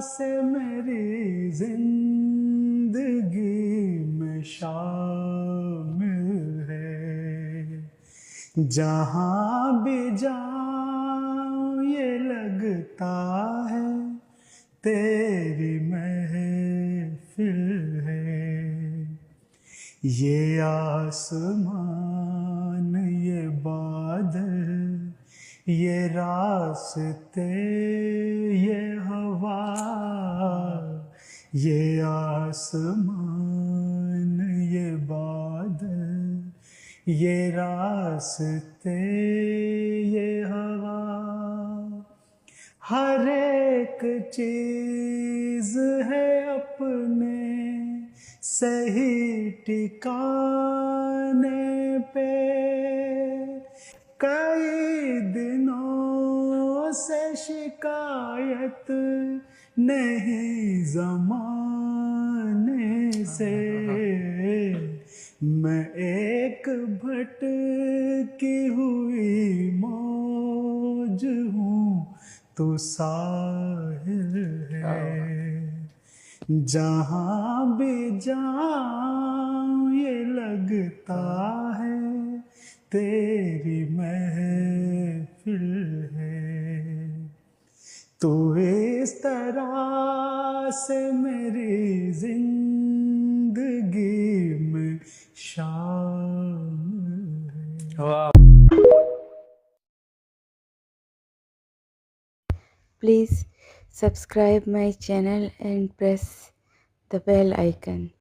से मेरी जिंदगी में शामिल है। जहाँ भी जाऊँ ये लगता है तेरी महफिल है। ये आसमान ये बादल ये रास्ते ये हवा, ये आसमान ये बादल ये रास्ते ये हवा, हर एक चीज है अपने सही ठिकाने पे। कई दिनों से शिकायत नहीं ज़माने से, मैं एक भटकी हुई मौज हूँ तू साहिल है। जहाँ भी जाऊँ ये लगता है तेरी महफिल है। तू इस तरह से मेरी जिंदगी में शामिल है। वाह। Please subscribe my channel and press the bell icon.